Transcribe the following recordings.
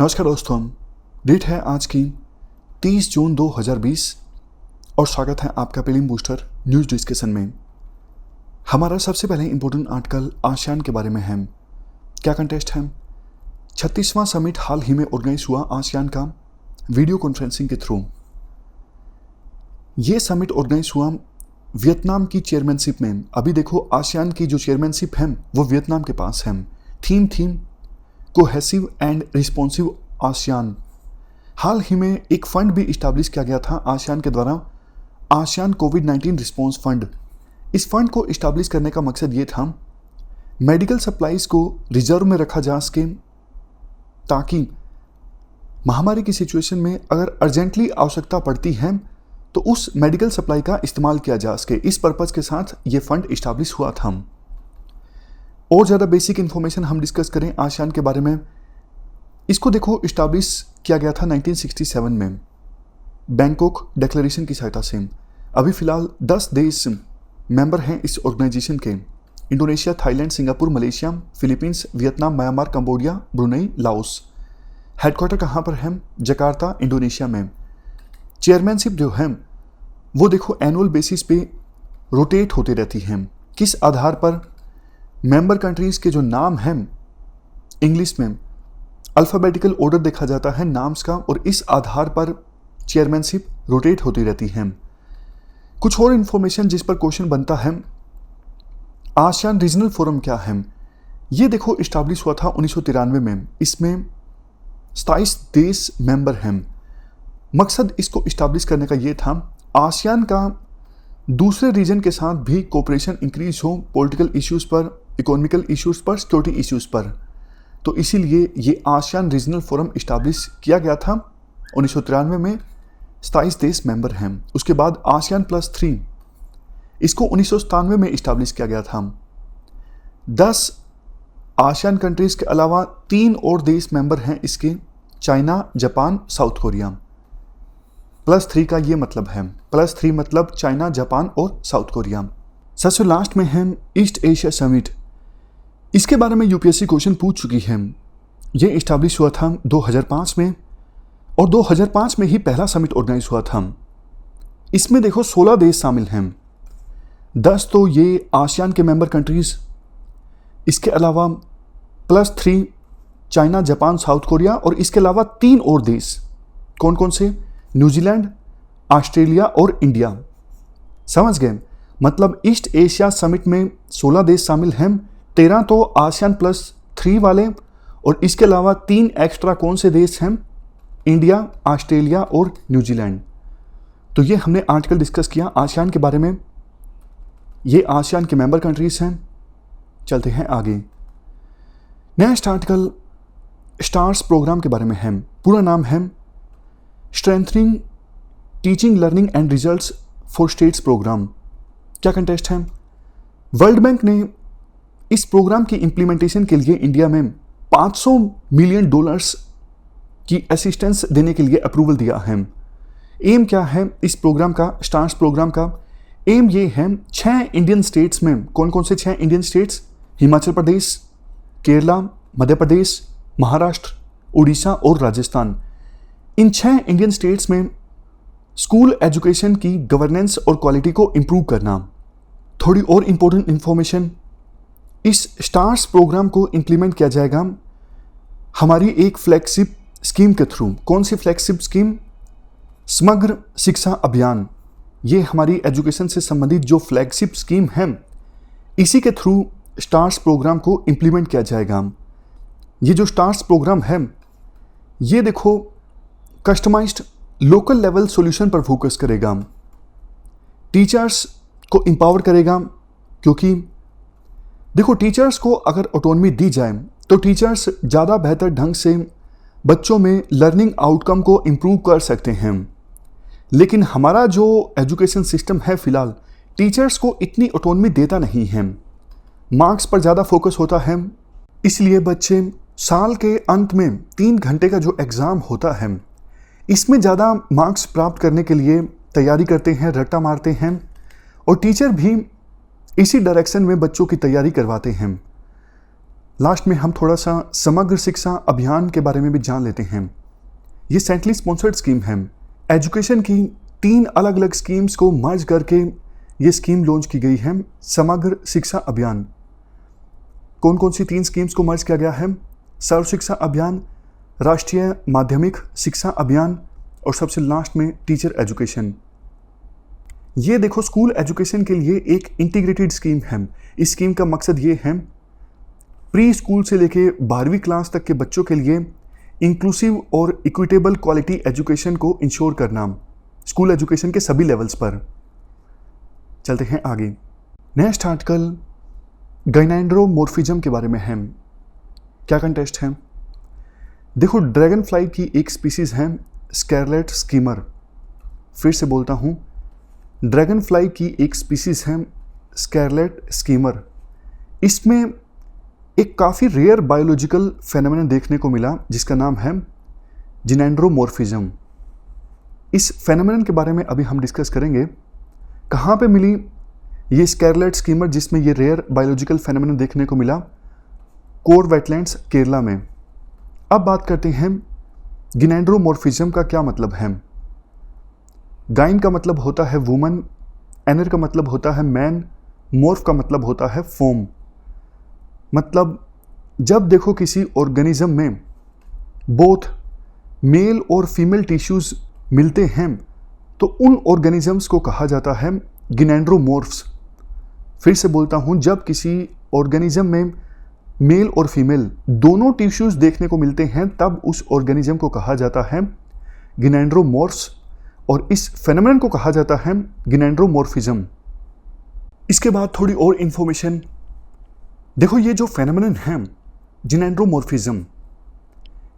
नमस्कार दोस्तों, डेट है आज की 30 जून 2020 और स्वागत है आपका प्रीलिम बूस्टर न्यूज़ डिस्कशन में। हमारा सबसे पहले इंपॉर्टेंट आर्टिकल आसियान के बारे में है। क्या कंटेस्ट है? 36वां समिट हाल ही में ऑर्गेनाइज हुआ आसियान का वीडियो कॉन्फ्रेंसिंग के थ्रू। ये समिट ऑर्गेनाइज हुआ वियतनाम की चेयरमैनशिप में। अभी देखो, आसियान की जो चेयरमैनशिप है वो वियतनाम के पास है। Theme cohesive and responsive ASEAN. हाल ही में एक फंड भी इस्टेब्लिश किया गया था आसियान के द्वारा, आसियान कोविड-19 रिस्पॉन्स फंड। इस फंड को इस्टेब्लिश करने का मकसद ये था मेडिकल सप्लाईज को रिजर्व में रखा जा सके, ताकि महामारी की सिचुएशन में अगर अर्जेंटली आवश्यकता पड़ती है तो उस मेडिकल सप्लाई का इस्तेमाल किया जा सके। इस पर्पज़ के साथ ये फंड इस्टेब्लिश हुआ था। और ज़्यादा बेसिक इन्फॉर्मेशन हम डिस्कस करें आसियान के बारे में। इसको देखो, इस्टेब्लिश किया गया था 1967 में बैंकॉक डिक्लेरेशन की सहायता से। अभी फ़िलहाल 10 देश मेंबर हैं इस ऑर्गेनाइजेशन के। Indonesia, Thailand, Singapore, Malaysia, Philippines, Vietnam, Myanmar, Cambodia, Brunei, Laos. Headquarter कहाँ पर है? जकार्ता, इंडोनेशिया में। चेयरमैनशिप जो है वो देखो एनुअल बेसिस पे रोटेट होती रहती है। किस आधार पर? मेंबर कंट्रीज़ के जो नाम हैं इंग्लिश में अल्फ़ाबेटिकल ऑर्डर देखा जाता है नाम्स का, और इस आधार पर चेयरमैनशिप रोटेट होती रहती है। कुछ और इन्फॉर्मेशन जिस पर क्वेश्चन बनता है, आसियान रीजनल फोरम क्या है? ये देखो इस्टेब्लिश हुआ था 1993 में। इसमें 27 देश मेंबर हैं। मकसद इसको इस्टेब्लिश करने का ये था आसियान का दूसरे रीजन के साथ भी कोऑपरेशन इंक्रीज हो, पॉलिटिकल इश्यूज़ पर, इकोनॉमिकल इश्यूज़ पर, सिक्योरिटी इश्यूज़ पर। तो इसीलिए ये आसियान रीजनल फोरम इस्टेब्लिश किया गया था 1993 में। 27 देश मेंबर हैं। उसके बाद आसियान +3 इसको 1997 में इस्टेब्लिश किया गया था। 10 आसियान कंट्रीज़ के अलावा 3 और देश मेंबर हैं इसके, चाइना, जापान, साउथ कोरिया। +3 का ये मतलब है, +3 मतलब चाइना, जापान और साउथ कोरिया। सबसे लास्ट में है ईस्ट एशिया समिट। इसके बारे में यूपीएससी क्वेश्चन पूछ चुकी है। ये इस्टेब्लिश हुआ था 2005 में, और 2005 में ही पहला समिट ऑर्गेनाइज हुआ था। इसमें देखो 16 देश शामिल हैं। 10 तो ये आसियान के मेंबर कंट्रीज़, इसके अलावा +3 चाइना, जापान, साउथ कोरिया, और इसके अलावा 3 और देश। कौन कौन से? न्यूजीलैंड, ऑस्ट्रेलिया और इंडिया। समझ गए? मतलब ईस्ट एशिया समिट में 16 देश शामिल हैं। 13 तो आसियान +3 वाले, और इसके अलावा 3 एक्स्ट्रा कौन से देश हैं? इंडिया, ऑस्ट्रेलिया और न्यूजीलैंड। तो ये हमने आर्टिकल डिस्कस किया आसियान के बारे में। ये आसियान के मेंबर कंट्रीज़ हैं। चलते हैं आगे। नेक्स्ट आर्टिकल स्टार्स प्रोग्राम के बारे में है। पूरा नाम है strengthening teaching learning and results for states programme. क्या कंटेस्ट है? वर्ल्ड बैंक ने इस प्रोग्राम की इम्प्लीमेंटेशन के लिए इंडिया में $500 मिलियन की असिस्टेंस देने के लिए अप्रूवल दिया है। एम क्या है इस प्रोग्राम का? स्टार्स प्रोग्राम का एम ये है 6 इंडियन स्टेट्स में। कौन कौन से 6 इंडियन स्टेट्स? हिमाचल प्रदेश, केरला, मध्य प्रदेश, महाराष्ट्र, उड़ीसा और राजस्थान। इन 6 इंडियन स्टेट्स में स्कूल एजुकेशन की गवर्नेंस और क्वालिटी को इम्प्रूव करना। थोड़ी और इम्पोर्टेंट इन्फॉर्मेशन, इस स्टार्स प्रोग्राम को इम्प्लीमेंट किया जाएगा हमारी एक फ्लैगशिप स्कीम के थ्रू। कौन सी फ्लैगशिप स्कीम? समग्र शिक्षा अभियान। ये हमारी एजुकेशन से संबंधित जो फ्लैगशिप स्कीम है, इसी के थ्रू स्टार्स प्रोग्राम को इम्प्लीमेंट किया जाएगा। ये जो स्टार्स प्रोग्राम है, ये देखो कस्टमाइज्ड लोकल लेवल सॉल्यूशन पर फोकस करेगा। टीचर्स को एम्पावर करेगा, क्योंकि देखो टीचर्स को अगर ऑटोनॉमी दी जाए तो टीचर्स ज़्यादा बेहतर ढंग से बच्चों में लर्निंग आउटकम को इम्प्रूव कर सकते हैं। लेकिन हमारा जो एजुकेशन सिस्टम है फ़िलहाल टीचर्स को इतनी ऑटोनॉमी देता नहीं है, मार्क्स पर ज़्यादा फोकस होता है। इसलिए बच्चे साल के अंत में 3 घंटे का जो एग्ज़ाम होता है, इसमें ज़्यादा मार्क्स प्राप्त करने के लिए तैयारी करते हैं, रट्टा मारते हैं, और टीचर भी इसी डायरेक्शन में बच्चों की तैयारी करवाते हैं। लास्ट में हम थोड़ा सा समग्र शिक्षा अभियान के बारे में भी जान लेते हैं। ये सेंट्रली स्पॉन्सर्ड स्कीम है। एजुकेशन की 3 अलग अलग स्कीम्स को मर्ज करके ये स्कीम लॉन्च की गई है, समग्र शिक्षा अभियान। कौन कौन सी 3 स्कीम्स को मर्ज किया गया है? सर्व शिक्षा अभियान, राष्ट्रीय माध्यमिक शिक्षा अभियान और सबसे लास्ट में टीचर एजुकेशन। ये देखो स्कूल एजुकेशन के लिए एक इंटीग्रेटेड स्कीम है। इस स्कीम का मकसद ये है प्री स्कूल से लेके 12वीं क्लास तक के बच्चों के लिए इंक्लूसिव और इक्विटेबल क्वालिटी एजुकेशन को इंश्योर करना, स्कूल एजुकेशन के सभी लेवल्स पर। चलते हैं आगे। नेक्स्ट आर्टिकल गाइनेंड्रोमॉर्फिज्म के बारे में है। क्या कंटेस्ट है? देखो, ड्रैगन फ्लाई की एक स्पीसीज है स्कारलेट स्कीमर। फिर से बोलता हूँ, ड्रैगन फ्लाई की एक स्पीसीज है स्कारलेट स्कीमर। इसमें एक काफ़ी रेयर बायोलॉजिकल फेनोमेनन देखने को मिला जिसका नाम है गाइनेंड्रोमॉर्फिज्म। इस फेनोमेनन के बारे में अभी हम डिस्कस करेंगे। कहाँ पे मिली ये स्कारलेट स्कीमर जिसमें ये रेयर बायोलॉजिकल फेनोमेनन देखने को मिला? कोर वेटलैंड्स, केरला में। अब बात करते हैं गाइनेंड्रोमॉर्फिज्म का क्या मतलब है। गाइन का मतलब होता है वुमन, एनर का मतलब होता है मैन, मॉर्फ का मतलब होता है फॉर्म। मतलब जब देखो किसी ऑर्गेनिज्म में बोथ मेल और फीमेल टिश्यूज मिलते हैं तो उन ऑर्गेनिजम्स को कहा जाता है गाइनेंड्रोमॉर्फ्स। फिर से बोलता हूं, जब किसी ऑर्गेनिज्म में मेल और फीमेल दोनों टिश्यूज देखने को मिलते हैं तब उस ऑर्गेनिज्म को कहा जाता है गाइनेंड्रोमॉर्फ्स और इस फेनोमेनन को कहा जाता है गाइनेंड्रोमॉर्फिज्म। इसके बाद थोड़ी और इंफॉर्मेशन। देखो, ये जो फेनोमेनन है गाइनेंड्रोमॉर्फिज्म,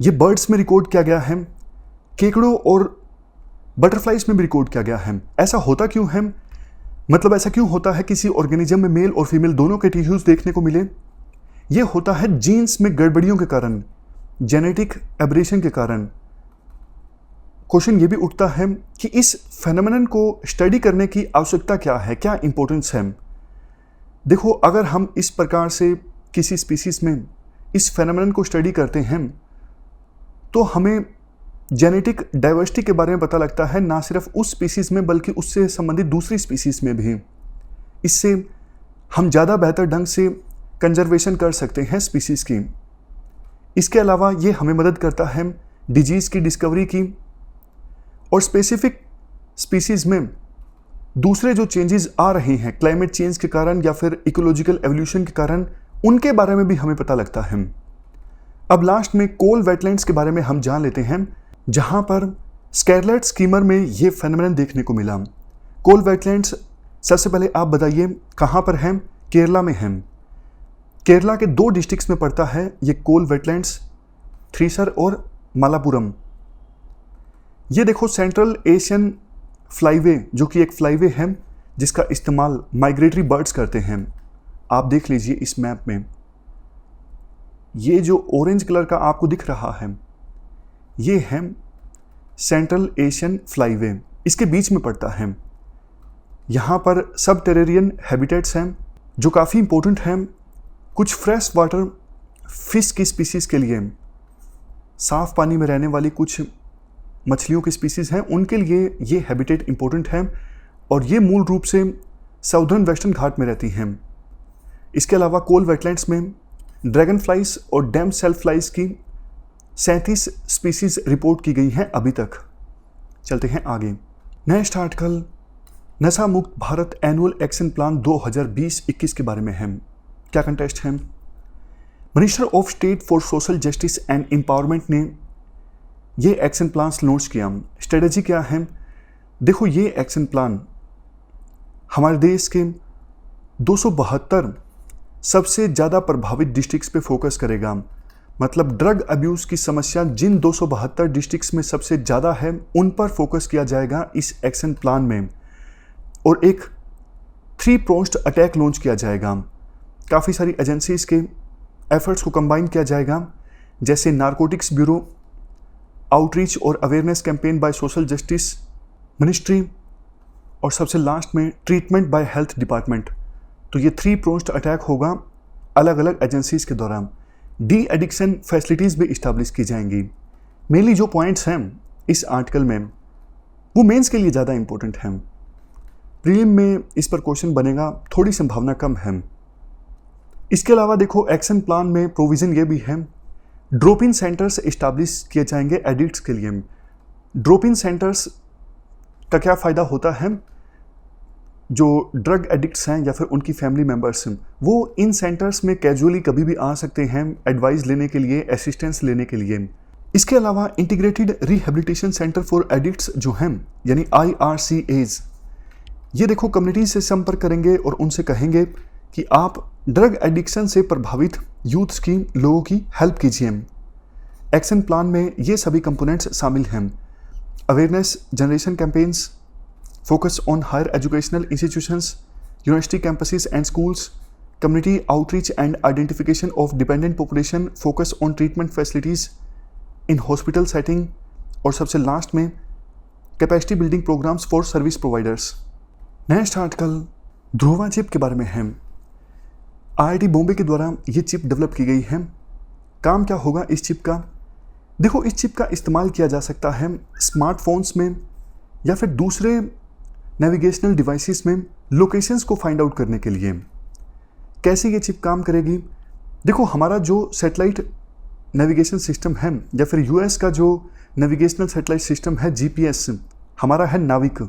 ये बर्ड्स में रिकॉर्ड किया गया है, केकड़ों और बटरफ्लाइज में भी रिकॉर्ड किया गया है। ऐसा होता क्यों है? मतलब ऐसा क्यों होता है किसी ऑर्गेनिज्म में मेल और फीमेल दोनों के टिश्यूज देखने को मिले? ये होता है जीन्स में गड़बड़ियों के कारण, जेनेटिक एब्रेशन के कारण। क्वेश्चन ये भी उठता है कि इस फेनोमेनन को स्टडी करने की आवश्यकता क्या है, क्या इंपॉर्टेंस है। देखो, अगर हम इस प्रकार से किसी स्पीसीज में इस फेनोमेनन को स्टडी करते हैं तो हमें जेनेटिक डाइवर्सिटी के बारे में पता लगता है, ना सिर्फ उस स्पीसीज में बल्कि उससे संबंधित दूसरी स्पीसीज में भी। इससे हम ज़्यादा बेहतर ढंग से कंजर्वेशन कर सकते हैं स्पीसीज की। इसके अलावा ये हमें मदद करता है डिजीज़ की डिस्कवरी की और स्पेसिफिक स्पीसीज में दूसरे जो चेंजेस आ रहे हैं क्लाइमेट चेंज के कारण या फिर इकोलॉजिकल एवोल्यूशन के कारण, उनके बारे में भी हमें पता लगता है। अब लास्ट में कोल वेटलैंड्स के बारे में हम जान लेते हैं, जहां पर स्कारलेट स्कीमर में ये फेनोमेनन देखने को मिला। कोल वेटलैंड्स सबसे पहले आप बताइए कहां पर हैं? केरला में हैं। केरला के 2 डिस्ट्रिक्ट्स में पड़ता है ये कोल वेटलैंड्स, थ्रीसर और मालापुरम। ये देखो सेंट्रल एशियन फ्लाईवे, जो कि एक फ्लाईवे है जिसका इस्तेमाल माइग्रेटरी बर्ड्स करते हैं। आप देख लीजिए इस मैप में, ये जो ऑरेंज कलर का आपको दिख रहा है ये है सेंट्रल एशियन फ्लाईवे, इसके बीच में पड़ता है। यहाँ पर सब टेरेरियन हैबिटेट्स हैं जो काफ़ी इंपॉर्टेंट हैं कुछ फ्रेश वाटर फिश की स्पीसीज़ के लिए। साफ पानी में रहने वाली कुछ मछलियों की स्पीसीज़ हैं, उनके लिए ये हैबिटेट इंपॉर्टेंट है और ये मूल रूप से साउदर्न वेस्टर्न घाट में रहती हैं। इसके अलावा कोल वेटलैंड्स में ड्रैगन फ्लाइज और डैम सेल्फ फ्लाइज की 37 स्पीसीज़ रिपोर्ट की गई हैं अभी तक। चलते हैं आगे। नेक्स्ट आर्टिकल नशा मुक्त भारत एनुअल एक्शन प्लान 2020-21 के बारे में है। क्या कंटेस्ट है? Minister of state for social justice and empowerment ने ये एक्शन प्लान लॉन्च किया। स्ट्रेटजी क्या है? देखो, ये एक्शन प्लान हमारे देश के 272 सबसे ज़्यादा प्रभावित डिस्ट्रिक्ट्स पे फोकस करेगा। मतलब ड्रग अब्यूज़ की समस्या जिन 272 डिस्ट्रिक्ट्स में सबसे ज़्यादा है उन पर फोकस किया जाएगा इस एक्शन प्लान में। और एक 3 प्रोस्ट अटैक लॉन्च किया जाएगा। काफ़ी सारी एजेंसीज़ के एफर्ट्स को कंबाइन किया जाएगा, जैसे नारकोटिक्स ब्यूरो, आउटरीच और awareness campaign by social justice ministry और सबसे लास्ट में ट्रीटमेंट बाय हेल्थ डिपार्टमेंट। तो ये 3 प्रोस्ट अटैक होगा अलग अलग एजेंसीज़ के दौरान। डी एडिक्शन फैसिलिटीज़ भी इस्टेब्लिश की जाएंगी। मेनली जो पॉइंट्स हैं इस आर्टिकल में वो मेंस के लिए ज़्यादा इंपॉर्टेंट हैं। प्रीलिम में इस पर क्वेश्चन बनेगा, थोड़ी संभावना कम है। इसके अलावा देखो एक्शन प्लान में प्रोविज़न ये भी है, ड्रॉप इन सेंटर्स इस्टेब्लिश किए जाएंगे एडिक्ट्स के लिए। ड्रॉप इन सेंटर्स का क्या फ़ायदा होता है, जो ड्रग एडिक्ट्स हैं या फिर उनकी फैमिली मेम्बर्स हैं वो इन सेंटर्स में कैजुअली कभी भी आ सकते हैं एडवाइस लेने के लिए, असिस्टेंस लेने के लिए। इसके अलावा integrated rehabilitation centre for addicts जो हैं यानी IRCAs, ये देखो कम्युनिटी से संपर्क करेंगे और उनसे कहेंगे कि आप ड्रग एडिक्शन से प्रभावित यूथ्स की लोगों की हेल्प कीजिए। एक्शन प्लान में ये सभी कंपोनेंट्स शामिल हैं। Awareness generation campaigns, focus on higher educational institutions, university campuses and schools, community outreach and identification of dependent population, focus on treatment facilities in hospital setting, और सबसे लास्ट में capacity building programmes for service providers. Next article Dhruva chip के बारे में है। IIT Bombay के द्वारा ये चिप डेवलप की गई है। काम क्या होगा इस चिप का, देखो इस चिप का इस्तेमाल किया जा सकता है स्मार्टफोन्स में या फिर दूसरे नेविगेशनल डिवाइसेस में लोकेशंस को फाइंड आउट करने के लिए। कैसे ये चिप काम करेगी, देखो हमारा जो सैटेलाइट नेविगेशन सिस्टम है या फिर US का जो नेविगेशनल सैटेलाइट सिस्टम है GPS, हमारा है नाविक,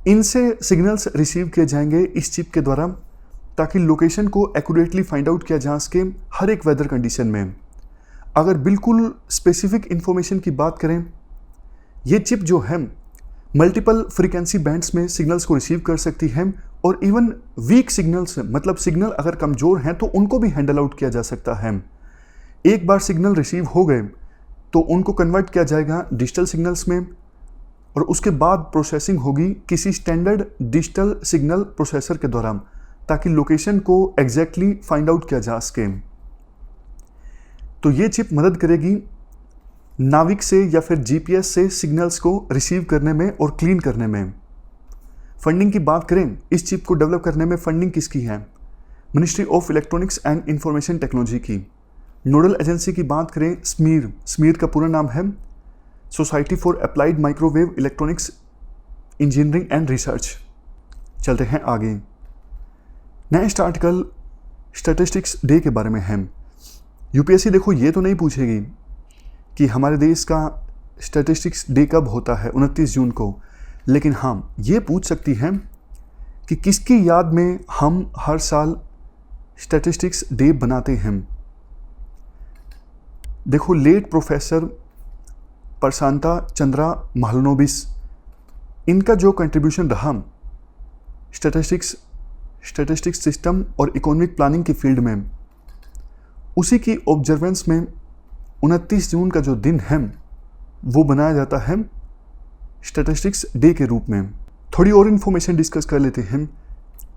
इनसे सिग्नल्स रिसीव किए जाएंगे इस चिप के द्वारा ताकि लोकेशन को एक्यूरेटली फाइंड आउट किया जा सके हर एक वेदर कंडीशन में। अगर बिल्कुल स्पेसिफिक इंफॉर्मेशन की बात करें, ये चिप जो है मल्टीपल फ्रीक्वेंसी बैंड्स में सिग्नल्स को रिसीव कर सकती है और इवन वीक सिग्नल्स, मतलब सिग्नल अगर कमज़ोर हैं तो उनको भी हैंडल आउट किया जा सकता है। एक बार सिग्नल रिसीव हो गए तो उनको कन्वर्ट किया जाएगा डिजिटल सिग्नल्स में और उसके बाद प्रोसेसिंग होगी किसी स्टैंडर्ड डिजिटल सिग्नल प्रोसेसर के द्वारा ताकि लोकेशन को एग्जैक्टली फाइंड आउट किया जा सके। तो ये चिप मदद करेगी नाविक से या फिर GPS से सिग्नल्स को रिसीव करने में और क्लीन करने में। फंडिंग की बात करें, इस चिप को डेवलप करने में फंडिंग किसकी है, ministry of electronics and information technology की। नोडल एजेंसी की बात करें, स्मीर का पूरा नाम है society for applied microwave electronics engineering and research. चलते हैं आगे। नेक्स्ट आर्टिकल स्टैटिस्टिक्स डे के बारे में है। UPSC देखो ये तो नहीं पूछेगी कि हमारे देश का स्टैटिस्टिक्स डे कब होता है, 29 जून को, लेकिन हाँ ये पूछ सकती है कि किसकी याद में हम हर साल स्टैटिस्टिक्स डे बनाते हैं। देखो लेट प्रोफेसर प्रशांता चंद्रा महालनोबिस, इनका जो कंट्रीब्यूशन रहा स्टैटिस्टिक्स सिस्टम और इकोनॉमिक प्लानिंग की फील्ड में, उसी की ऑब्जर्वेंस में 29 जून का जो दिन है वो बनाया जाता है स्टैटिस्टिक्स डे के रूप में। थोड़ी और इन्फॉर्मेशन डिस्कस कर लेते हैं।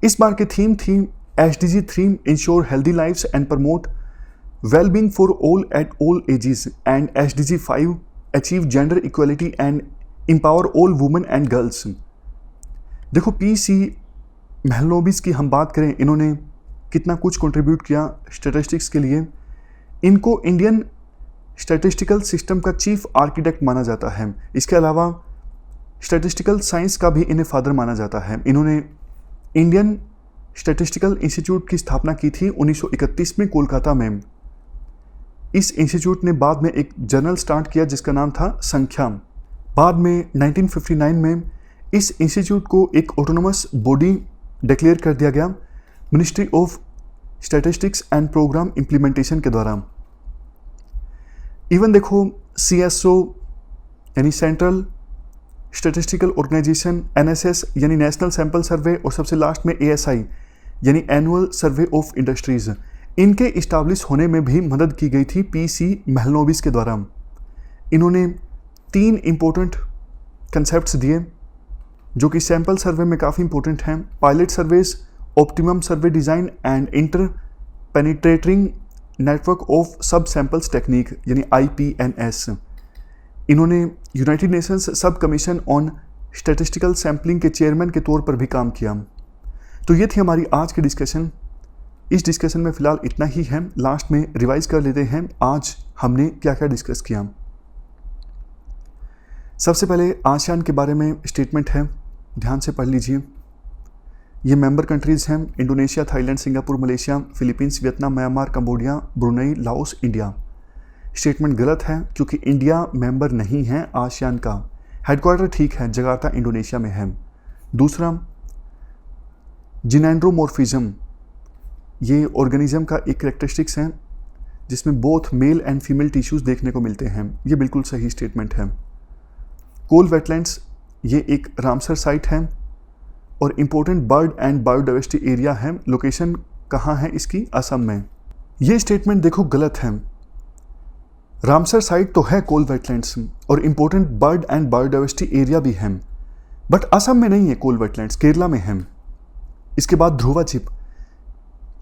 इस बार की थीम थी SDG 3 ensure healthy lifes and promote wellbeing for all at all ages and SDG 5 achieve gender equality and empower all women and girls. देखो PC महलनोबिस की हम बात करें, इन्होंने कितना कुछ कंट्रीब्यूट किया स्टैटिस्टिक्स के लिए। इनको इंडियन स्टैटिस्टिकल सिस्टम का चीफ आर्किटेक्ट माना जाता है। इसके अलावा स्टैटिस्टिकल साइंस का भी इन्हें फादर माना जाता है। इन्होंने इंडियन स्टैटिस्टिकल इंस्टीट्यूट की स्थापना की थी 1931 में कोलकाता में। इस इंस्टीट्यूट ने बाद में एक जर्नल स्टार्ट किया जिसका नाम था संख्या। बाद में 1959 में इस इंस्टीट्यूट को एक ऑटोनोमस बॉडी डिक्लेयर कर दिया गया ministry of statistics and programme implementation के द्वारा। इवन देखो CSO यानी सेंट्रल स्टैटिस्टिकल ऑर्गेनाइजेशन, NSS यानी नेशनल सैंपल सर्वे और सबसे लास्ट में ASI यानी एनुअल सर्वे ऑफ इंडस्ट्रीज, इनके इस्टाब्लिश होने में भी मदद की गई थी PC महलनोबिस के द्वारा। इन्होंने 3 इम्पोर्टेंट कंसेप्ट्स दिए जो कि सैंपल सर्वे में काफ़ी इंपॉर्टेंट हैं, pilot surveys, optimum survey design and inter penetrating network of सब सैंपल्स टेक्निक यानी IPNS। इन्होंने यूनाइटेड नेशंस सब कमीशन ऑन स्टैटिस्टिकल सैम्पलिंग के चेयरमैन के तौर पर भी काम किया। तो ये थी हमारी आज की डिस्कशन। इस डिस्कशन में फ़िलहाल इतना ही है। लास्ट में रिवाइज कर लेते हैं आज हमने क्या क्या डिस्कस किया। सबसे पहले आसियान के बारे में स्टेटमेंट है, ध्यान से पढ़ लीजिए। ये मेंबर कंट्रीज़ हैं Indonesia, Thailand, Singapore, Malaysia, Philippines, Vietnam, Myanmar, Cambodia, Brunei, Laos, India. Statement गलत है क्योंकि इंडिया मेंबर नहीं है आसियान का। हेडक्वार्टर ठीक है, जकार्ता इंडोनेशिया में है। दूसरा, जिनेंड्रोमॉर्फिज्म ये ऑर्गेनिज्म का एक कैरेक्टरिस्टिक्स है जिसमें both male and female tissues देखने को मिलते हैं। ये बिल्कुल सही स्टेटमेंट है। कोल वेटलैंड्स ये एक रामसर साइट है और important bird and biodiversity area है। लोकेशन कहाँ है इसकी? असम में। ये स्टेटमेंट देखो गलत है। रामसर साइट तो है कोल वेटलैंड्स और important bird and biodiversity area भी है, बट असम में नहीं है कोल वेटलैंड्स, केरला में है। इसके बाद ध्रुवा चिप,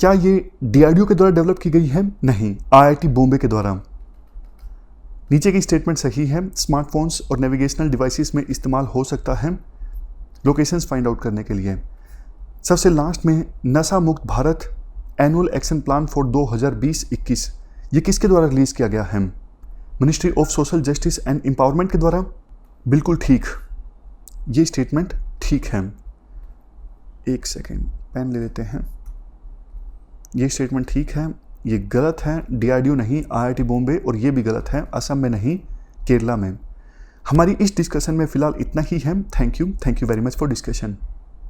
क्या ये डीआरडीओ के द्वारा डेवलप की गई है? नहीं, आईआईटी बॉम्बे के द्वारा। नीचे की स्टेटमेंट सही है। स्मार्टफोन्स और नेविगेशनल डिवाइसेस में इस्तेमाल हो सकता है लोकेशंस फाइंड आउट करने के लिए। सबसे लास्ट में नशा मुक्त Bharat annual action plan for 2020-21 ये किसके द्वारा रिलीज किया गया है? Ministry of social justice and empowerment के द्वारा। बिल्कुल ठीक, ये स्टेटमेंट ठीक है। एक सेकेंड, पेन ले लेते हैं। ये स्टेटमेंट ठीक है, ये गलत है। डीआरडीओ नहीं, आईआईटी बॉम्बे, और ये भी गलत है, असम में नहीं, केरला में। हमारी इस डिस्कशन में फिलहाल इतना ही है। Thank you very much for discussion.